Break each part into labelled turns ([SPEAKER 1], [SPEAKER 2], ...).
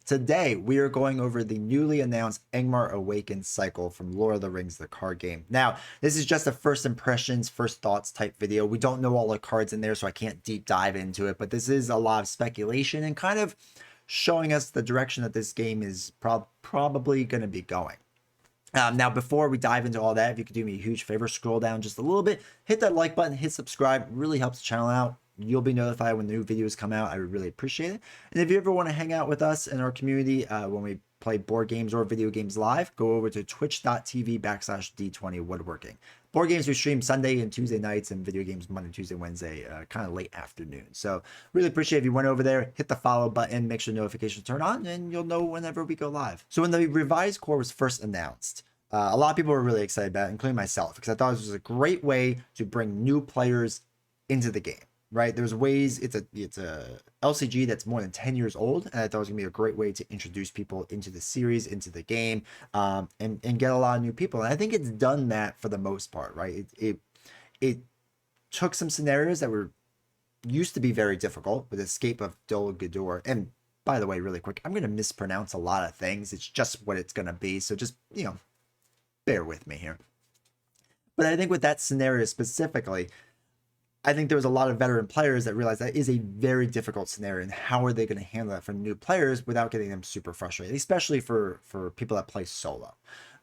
[SPEAKER 1] Today, we are going over the newly announced Angmar Awakened cycle from Lord of the Rings, the card game. Now, this is just a first impressions, first thoughts type video. We don't know all the cards in there, so I can't deep dive into it, but this is a lot of speculation and kind of showing us the direction that this game is probably going to be going. Now, before we dive into all that, if you could do me a huge favor, scroll down just a little bit, hit that like button, hit subscribe, really helps the channel out. You'll be notified when new videos come out. I would really appreciate it. And if you ever want to hang out with us in our community when we play board games or video games live, go over to twitch.tv/D20 Woodworking. Board games we stream Sunday and Tuesday nights, and video games Monday, Tuesday, Wednesday, kind of late afternoon. So really appreciate if you went over there, hit the follow button, make sure notifications turn on, and you'll know whenever we go live. So when the revised core was first announced, a lot of people were really excited about it, including myself, because I thought this was a great way to bring new players into the game. Right, there's ways. It's a LCG that's more than 10 years old, and I thought it was gonna be a great way to introduce people into the series, into the game, and get a lot of new people. And I think it's done that for the most part. Right, it took some scenarios that were used to be very difficult with Escape of Dol Guldur. And by the way, really quick, I'm gonna mispronounce a lot of things. It's just what it's gonna be, so just bear with me here. But I think with that scenario specifically, I think there was a lot of veteran players that realized that is a very difficult scenario, and how are they going to handle that for new players without getting them super frustrated, especially for people that play solo.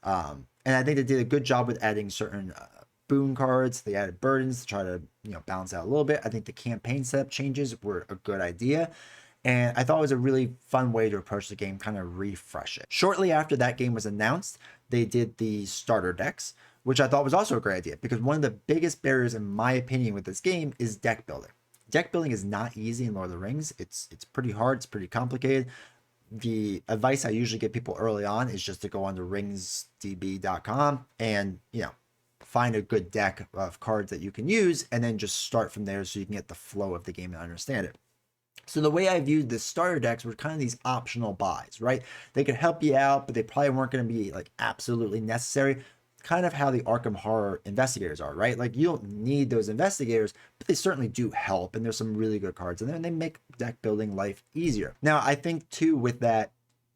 [SPEAKER 1] And I think they did a good job with adding certain boon cards. They added burdens to try to balance out a little bit. I think the campaign setup changes were a good idea, and I thought it was a really fun way to approach the game, kind of refresh it. Shortly after that game was announced, they did the starter decks, which I thought was also a great idea, because one of the biggest barriers, in my opinion, with this game is deck building. Deck building is not easy in Lord of the Rings. It's pretty hard. It's pretty complicated. The advice I usually give people early on is just to go on to ringsdb.com and find a good deck of cards that you can use, and then just start from there so you can get the flow of the game and understand it. So the way I viewed the starter decks were kind of these optional buys, right? They could help you out, but they probably weren't going to be like absolutely necessary. Kind of how the Arkham Horror investigators are, right? Like, you don't need those investigators, but they certainly do help, and there's some really good cards in there, and they make deck building life easier. Now, I think too, with that,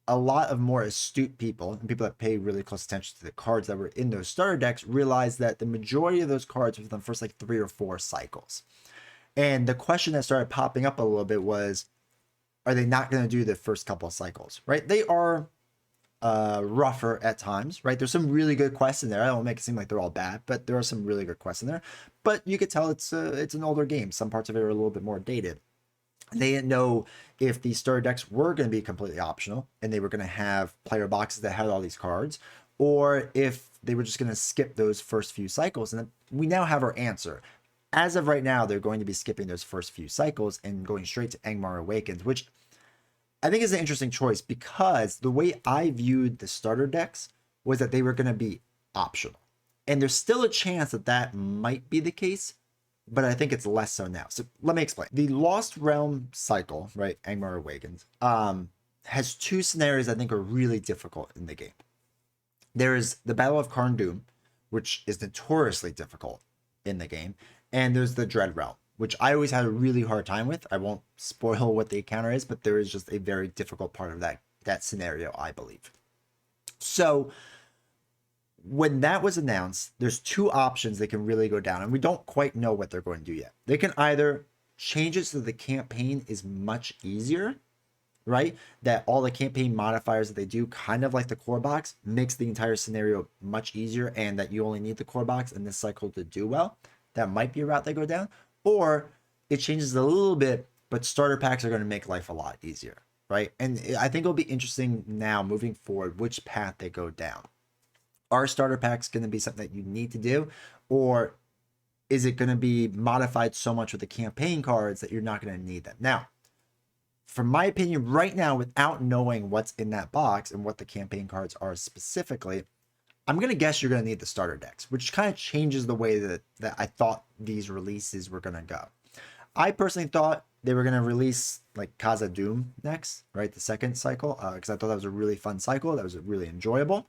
[SPEAKER 1] a lot of more astute people and people that pay really close attention to the cards that were in those starter decks realized that the majority of those cards were within the first like 3 or 4 cycles. And the question that started popping up a little bit was, are they not going to do the first couple of cycles, right? They are rougher at times, right? There's some really good quests in there. I don't make it seem like they're all bad, but there are some really good quests in there. But you could tell it's an older game. Some parts of it are a little bit more dated. They didn't know if these starter decks were going to be completely optional and they were going to have player boxes that had all these cards, or if they were just going to skip those first few cycles. And we now have our answer. As of right now, they're going to be skipping those first few cycles and going straight to Angmar Awakened, which I think is an interesting choice, because the way I viewed the starter decks was that they were going to be optional. And there's still a chance that that might be the case, but I think it's less so now. So let me explain. The Lost Realm cycle, right, Angmar Awakened, has 2 scenarios I think are really difficult in the game. There is the Battle of Karn Doom, which is notoriously difficult in the game, and there's the Dread Realm, which I always had a really hard time with. I won't spoil what the encounter is, but there is just a very difficult part of that scenario, I believe. So when that was announced, there's 2 options they can really go down, and we don't quite know what they're going to do yet. They can either change it so the campaign is much easier, right? That all the campaign modifiers that they do, kind of like the core box, makes the entire scenario much easier, and that you only need the core box in this cycle to do well. That might be a route they go down. Or it changes a little bit, but starter packs are going to make life a lot easier, right? And I think it'll be interesting now moving forward which path they go down. Are starter packs going to be something that you need to do, or is it going to be modified so much with the campaign cards that you're not going to need them? Now, from my opinion, right now, without knowing what's in that box and what the campaign cards are specifically, I'm going to guess you're going to need the starter decks, which kind of changes the way that I thought these releases were going to go. I personally thought they were going to release like Khazad-dûm next, right? The second cycle, because I thought that was a really fun cycle. That was really enjoyable.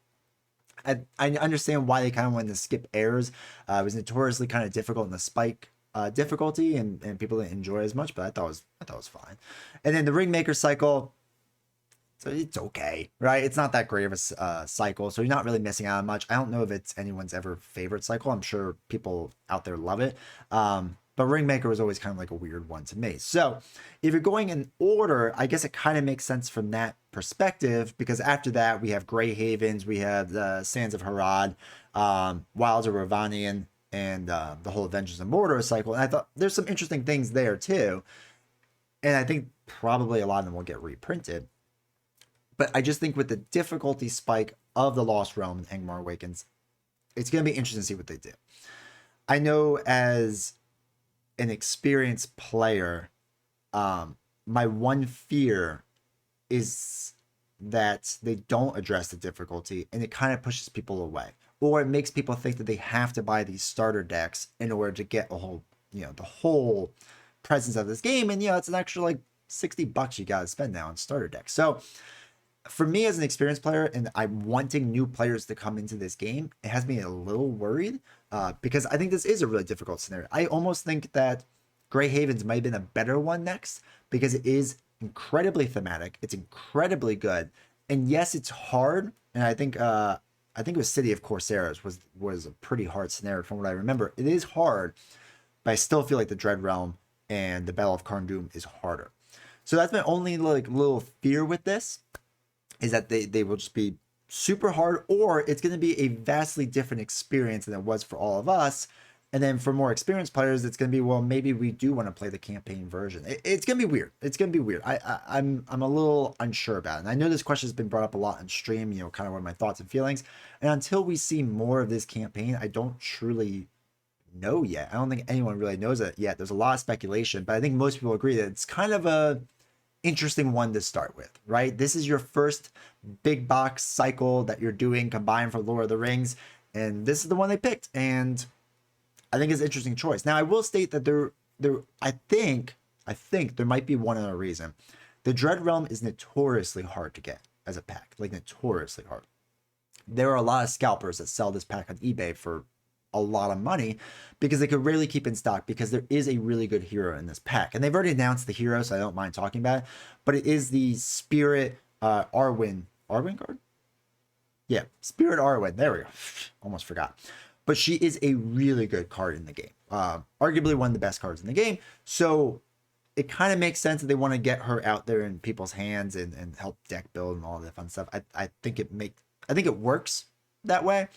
[SPEAKER 1] I understand why they kind of wanted to skip Airs. It was notoriously kind of difficult in the spike difficulty, and people didn't enjoy it as much, but I thought it was fine. And then the Ringmaker cycle, So it's okay, right? It's not that great of a cycle, so you're not really missing out on much. I don't know if it's anyone's ever favorite cycle. I'm sure people out there love it. But Ringmaker was always kind of like a weird one to me. So if you're going in order, I guess it kind of makes sense from that perspective, because after that we have Grey Havens, we have the Sands of Harad, Wilds of Ravanian, and the whole Avengers of Mordor cycle. And I thought there's some interesting things there too. And I think probably a lot of them will get reprinted. But I just think with the difficulty spike of the Lost Realm and Angmar Awakens, it's going to be interesting to see what they do. I know as an experienced player, my one fear is that they don't address the difficulty and it kind of pushes people away. Or it makes people think that they have to buy these starter decks in order to get a whole, the whole presence of this game. And, it's an extra like $60 you got to spend now on starter decks. So for me as an experienced player, and I'm wanting new players to come into this game, it has me a little worried because I think this is a really difficult scenario. I almost think that Grey Havens might have been a better one next because it is incredibly thematic. It's incredibly good. And yes, it's hard. And I think it was City of Corsairs was a pretty hard scenario from what I remember. It is hard, but I still feel like the Dread Realm and the Battle of Karn is harder. So that's my only like little fear with this, is that they will just be super hard, or it's going to be a vastly different experience than it was for all of us. And then for more experienced players, it's going to be, well, maybe we do want to play the campaign version. It's going to be weird. It's going to be weird. I'm a little unsure about it. And I know this question has been brought up a lot on stream, kind of what are my thoughts and feelings. And until we see more of this campaign, I don't truly know yet. I don't think anyone really knows it yet. There's a lot of speculation, but I think most people agree that it's kind of a interesting one to start with, right? This is your first big box cycle that you're doing combined for Lord of the Rings, and this is the one they picked, and I think it's an interesting choice. Now, I will state that I think there might be one other reason. The Dread Realm is notoriously hard to get as a pack, like notoriously hard. There are a lot of scalpers that sell this pack on eBay for a lot of money because they could rarely keep in stock, because there is a really good hero in this pack. And they've already announced the hero, so I don't mind talking about it. But it is the Spirit Arwen card? Yeah, Spirit Arwen. There we go. Almost forgot. But she is a really good card in the game. Arguably one of the best cards in the game. So it kind of makes sense that they want to get her out there in people's hands and help deck build and all that fun stuff. I think it works that way.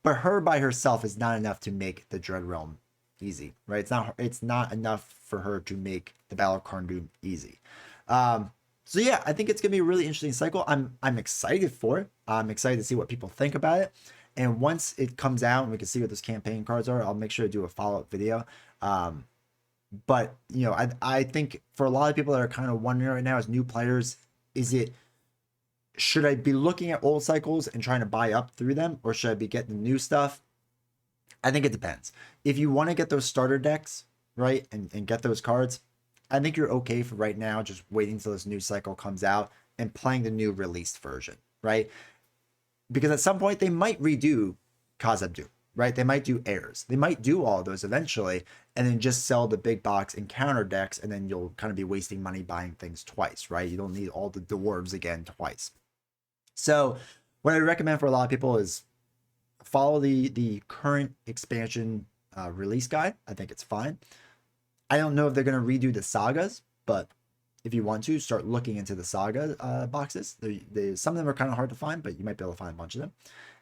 [SPEAKER 1] But her by herself is not enough to make the Dread Realm easy, right? It's not enough for her to make the Battle of Karn easy. So yeah, I think it's gonna be a really interesting cycle. I'm excited for it. I'm excited to see what people think about it. And once it comes out and we can see what those campaign cards are, I'll make sure to do a follow-up video. But I think for a lot of people that are kind of wondering right now as new players, should I be looking at old cycles and trying to buy up through them, or should I be getting the new stuff? I think it depends. If you want to get those starter decks, right, and get those cards, I think you're okay for right now, just waiting until this new cycle comes out and playing the new released version, right? Because at some point they might redo Khazad-dûm, right? They might do heirs. They might do all of those eventually, and then just sell the big box encounter decks, and then you'll kind of be wasting money buying things twice, right? You don't need all the dwarves again twice. So what I recommend for a lot of people is follow the current expansion release guide. I think it's fine. I don't know if they're going to redo the sagas, but if you want to, start looking into the saga boxes. Some of them are kind of hard to find, but you might be able to find a bunch of them.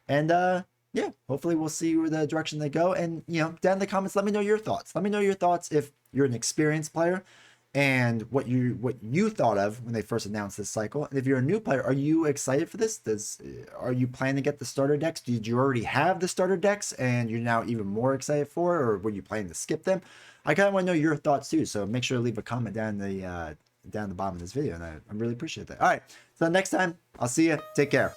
[SPEAKER 1] And yeah, hopefully we'll see where the direction they go. And, down in the comments, let me know your thoughts. Let me know your thoughts if you're an experienced player and what you thought of when they first announced this cycle. And if you're a new player, are you excited for this? Are you planning to get the starter decks? Did you already have the starter decks and you're now even more excited for it, or were you planning to skip them? I kind of want to know your thoughts too, so make sure to leave a comment down the bottom of this video, and I really appreciate that. All right, so next time, I'll see you. Take care.